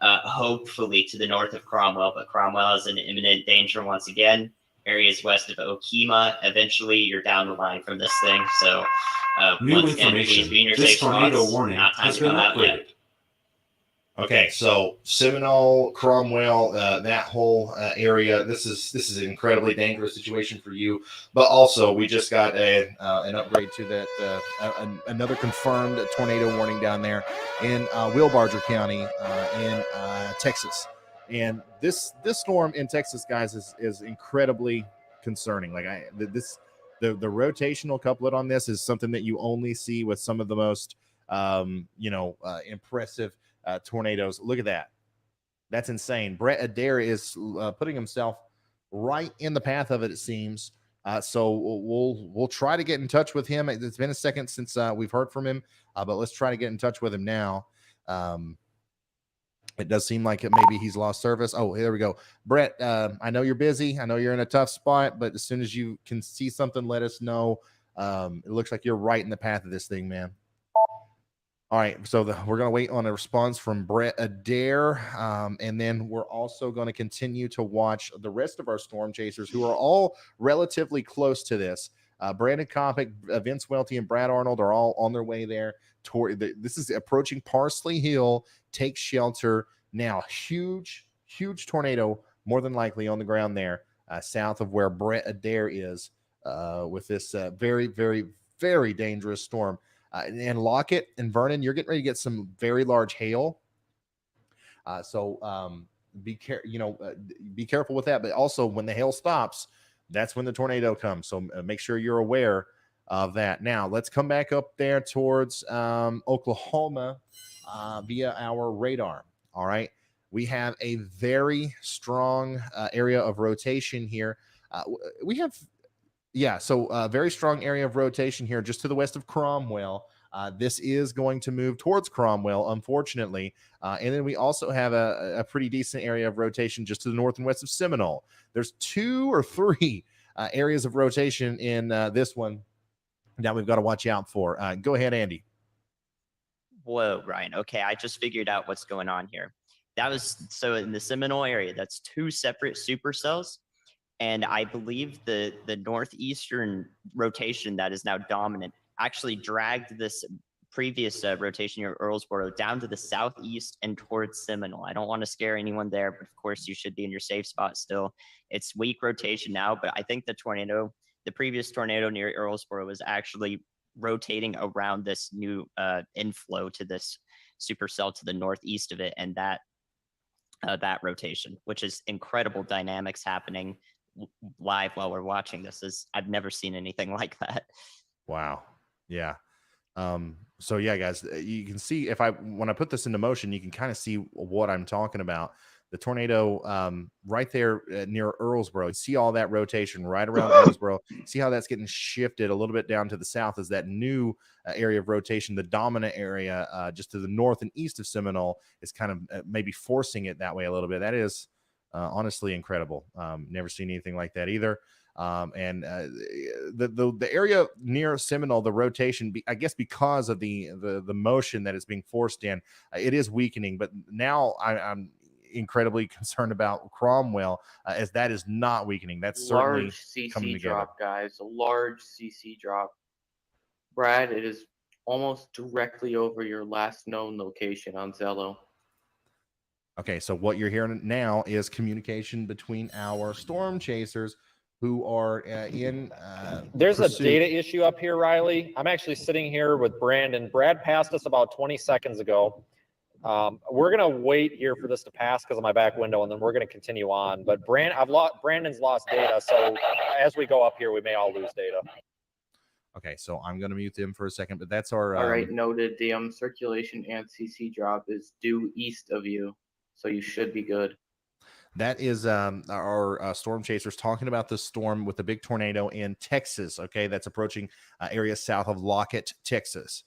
hopefully to the north of Cromwell, but Cromwell is in imminent danger once again. Areas west of Okima. Eventually, you're down the line from this thing. So once again, please be in your safe spots. Not time to come out yet. Okay, so Seminole, Cromwell, that whole area. This is an incredibly dangerous situation for you. But also, we just got an upgrade to that. Another confirmed tornado warning down there in Wilbarger County in Texas. And this storm in Texas, guys, is incredibly concerning. Like the rotational couplet on this is something that you only see with some of the most impressive tornadoes. Look at that. That's insane. Brett Adair is putting himself right in the path of it, it seems. So we'll try to get in touch with him. It's been a second since we've heard from him, but let's try to get in touch with him now. It does seem like maybe he's lost service. Oh, here we go. Brett, I know you're busy. I know you're in a tough spot, but as soon as you can see something, let us know. It looks like you're right in the path of this thing, man. All right, so we're going to wait on a response from Brett Adair, and then we're also going to continue to watch the rest of our storm chasers who are all relatively close to this. Brandon Kopic, Vince Welty, and Brad Arnold are all on their way there. This is approaching Parsley Hill. Take shelter now. Huge tornado, more than likely on the ground there, south of where Brett Adair is with this very, very, very dangerous storm. And Lockett and Vernon, you're getting ready to get some very large hail. So be careful with that. But also, when the hail stops, that's when the tornado comes. So make sure you're aware of that. Now, let's come back up there towards Oklahoma via our radar. All right. We have a very strong area of rotation here. We have, so very strong area of rotation here just to the west of Cromwell. This is going to move towards Cromwell, unfortunately. And then we also have a pretty decent area of rotation just to the north and west of Seminole. There's 2 or 3 areas of rotation in this one that we've got to watch out for. Go ahead, Andy. Whoa, Ryan. Okay, I just figured out what's going on here. That was so in the Seminole area, that's 2 separate supercells. And I believe the northeastern rotation that is now dominant actually dragged this previous rotation near Earlsboro down to the southeast and towards Seminole. I don't want to scare anyone there, but of course you should be in your safe spot still. It's weak rotation now, but I think the previous tornado near Earlsboro was actually rotating around this new inflow to this supercell to the northeast of it, and that rotation, which is incredible dynamics happening live while we're watching this. I've never seen anything like that. Wow. Yeah. So yeah, guys, you can see when I put this into motion, you can kind of see what I'm talking about. The tornado right there near Earlsboro. See all that rotation right around Earlsboro. See how that's getting shifted a little bit down to the south as that new area of rotation, the dominant area just to the north and east of Seminole is kind of maybe forcing it that way a little bit. That is honestly incredible. Never seen anything like that either. And the area near Seminole, the rotation, I guess because of the motion that is being forced in, it is weakening. But now I'm incredibly concerned about Cromwell as that is not weakening. That's certainly large CC coming together. drop, guys. A large CC drop. Brad, it is almost directly over your last known location on Zello. Okay, so what you're hearing now is communication between our storm chasers who are in there's pursuit. a data issue up here, Riley. I'm actually sitting here with Brandon. Brad passed us about 20 seconds ago. We're going to wait here for this to pass because of my back window, and then we're going to continue on. But Brandon's lost data, so as we go up here, we may all lose data. Okay, so I'm going to mute them for a second, but that's our... All right, noted. The circulation and CC drop is due east of you, so you should be good. That is our storm chasers talking about the storm with the big tornado in Texas, okay? That's approaching areas south of Lockett, Texas.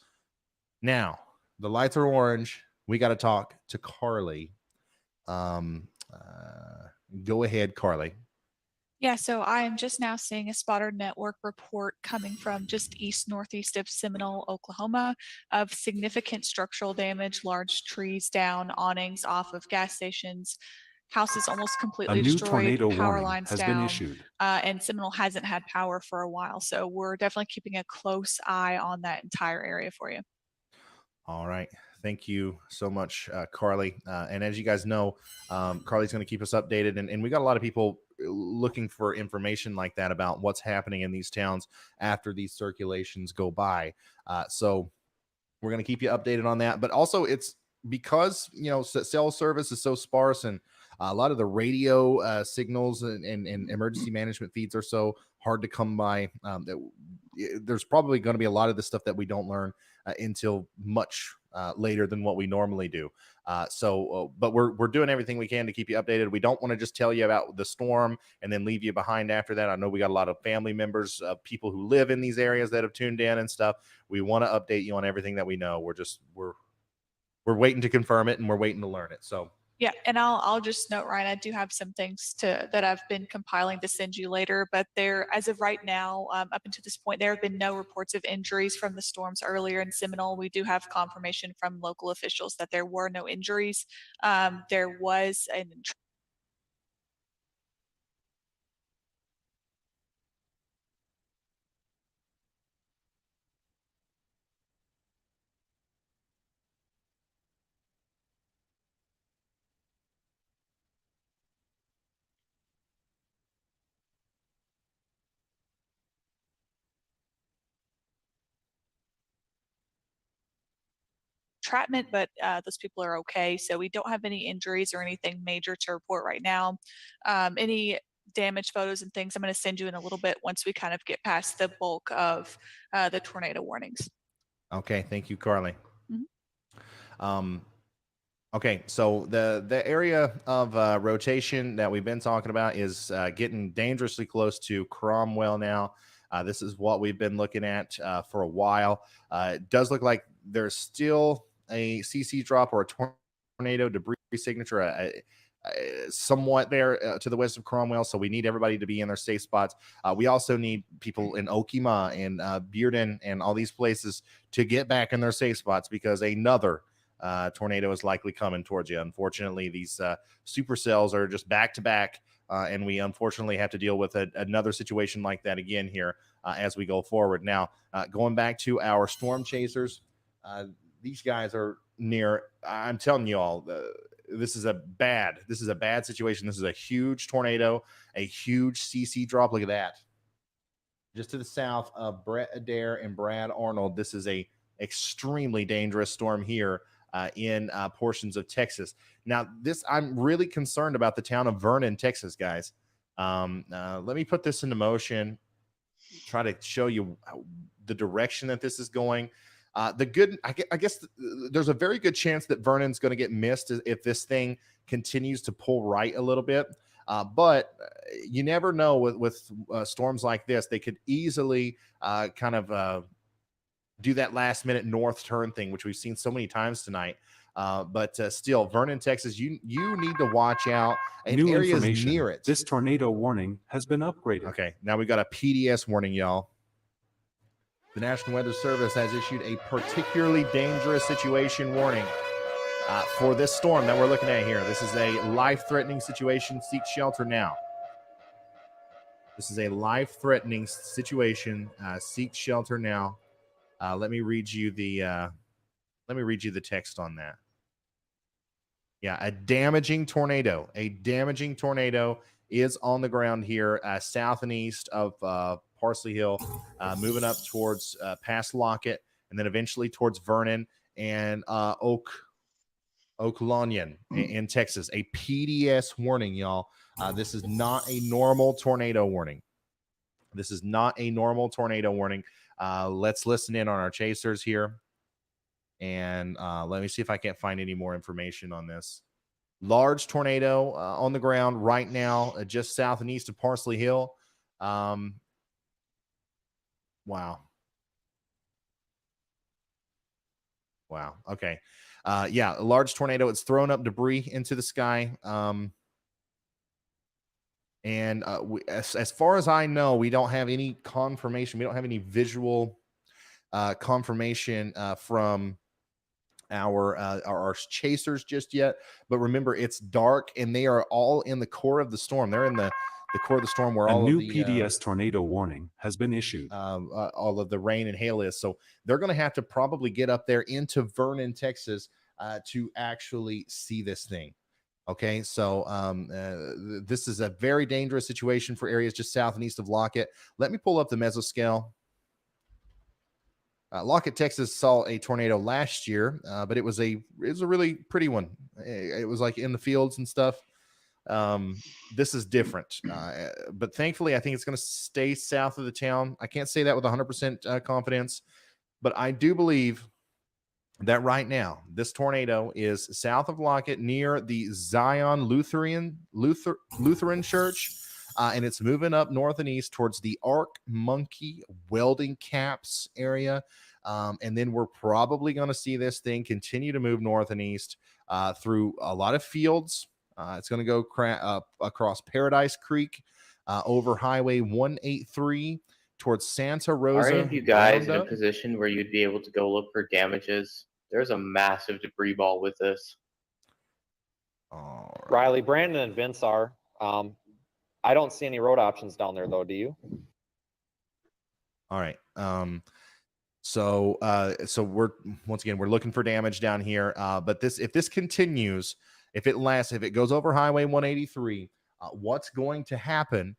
Now, the lights are orange. We got to talk to Carly. Go ahead, Carly. Yeah, so I am just now seeing a spotter network report coming from just northeast of Seminole, Oklahoma, of significant structural damage, large trees down, awnings off of gas stations, houses almost completely destroyed, power lines down, and Seminole hasn't had power for a while. So we're definitely keeping a close eye on that entire area for you. All right. Thank you so much, Carly. And as you guys know, Carly's going to keep us updated. And we got a lot of people looking for information like that about what's happening in these towns after these circulations go by. So we're going to keep you updated on that. But also it's because, cell service is so sparse and a lot of the radio signals and emergency management feeds are so hard to come by. There's probably going to be a lot of the stuff that we don't learn until much later than what we normally do. But we're doing everything we can to keep you updated. We don't want to just tell you about the storm and then leave you behind after that. I know we got a lot of family members, people who live in these areas that have tuned in and stuff. We want to update you on everything that we know. We're waiting to confirm it and we're waiting to learn it. So. Yeah, and I'll just note, Ryan, I do have some things that I've been compiling to send you later, but as of right now, up until this point, there have been no reports of injuries from the storms earlier in Seminole. We do have confirmation from local officials that there were no injuries. There was an entrapment, but those people are okay. So we don't have any injuries or anything major to report right now. Any damage photos and things I'm going to send you in a little bit once we kind of get past the bulk of the tornado warnings. Okay, thank you, Carly. Mhm. Okay, so the area of rotation that we've been talking about is getting dangerously close to Cromwell now. This is what we've been looking at for a while. It does look like there's still a CC drop or a tornado debris signature somewhat there to the west of Cromwell, so we need everybody to be in their safe spots. We also need people in Okima and Bearden and all these places to get back in their safe spots because another tornado is likely coming towards you. Unfortunately, these supercells are just back to back, and we unfortunately have to deal with another situation like that again here as we go forward. Now, going back to our storm chasers, these guys are near. I'm telling you all, this is a bad situation. This is a huge tornado, a huge CC drop. Look at that. Just to the south of Brett Adair and Brad Arnold, this is a extremely dangerous storm here in portions of Texas. Now, I'm really concerned about the town of Vernon, Texas, guys. Let me put this into motion, try to show you the direction that this is going. I guess there's a very good chance that Vernon's going to get missed if this thing continues to pull right a little bit. But you never know with storms like this. They could easily kind of do that last minute north turn thing, which we've seen so many times tonight. But still, Vernon, Texas, you need to watch out. And New areas information. near it. This tornado warning has been upgraded. Okay, now we've got a PDS warning, y'all. The National Weather Service has issued a particularly dangerous situation warning for this storm that we're looking at here. This is a life-threatening situation. Seek shelter now. This is a life-threatening situation. Seek shelter now. Let me read you the text on that. Yeah, a damaging tornado. A damaging tornado is on the ground here, south and east of Parsley Hill, moving up towards past Lockett, and then eventually towards Vernon and Okolonian in Texas. A PDS warning, y'all. This is not a normal tornado warning. This is not a normal tornado warning. Let's listen in on our chasers here. And let me see if I can't find any more information on this. Large tornado on the ground right now, just south and east of Parsley Hill. Wow. Okay. Yeah, a large tornado. It's thrown up debris into the sky. And as far as I know, we don't have any confirmation. We don't have any visual confirmation from our chasers just yet. But remember, it's dark, and they are all in the core of the storm. They're in the core of the storm where all new of the PDS tornado warning has been issued. All of the rain and hail is. So they're going to have to probably get up there into Vernon, Texas, to actually see this thing. Okay, so this is a very dangerous situation for areas just south and east of Lockett. Let me pull up the mesoscale. Lockett, Texas saw a tornado last year, but it was a really pretty one. It was like in the fields and stuff. This is different, but thankfully, I think it's going to stay south of the town. I can't say that with 100% confidence, but I do believe that right now this tornado is south of Lockett near the Zion Lutheran Church, and it's moving up north and east towards the Arc Monkey Welding Caps area. And then we're probably going to see this thing continue to move north and east through a lot of fields. It's going to go across Paradise Creek, over Highway 183 towards Santa Rosa. Are any of you guys in a position where you'd be able to go look for damages? There's a massive debris ball with this. Riley, Brandon, and Vince are. I don't see any road options down there, though. Do you? All right. So we're looking for damage down here. But if this continues, if it lasts, if it goes over Highway 183, what's going to happen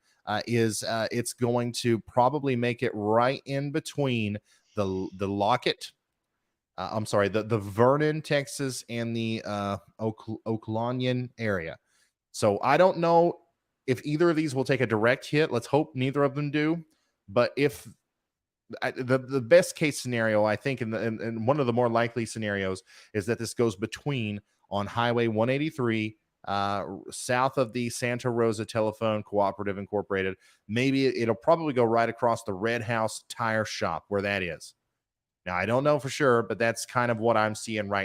is it's going to probably make it right in between the Lockett I'm sorry, the Vernon, Texas, and the Oklaunian area. So I don't know if either of these will take a direct hit. Let's hope neither of them do. But if the best case scenario, I think, and one of the more likely scenarios is that this goes between on Highway 183, south of the Santa Rosa Telephone Cooperative Incorporated. Maybe it'll probably go right across the Red House Tire Shop where that is. Now, I don't know for sure, but that's kind of what I'm seeing right now.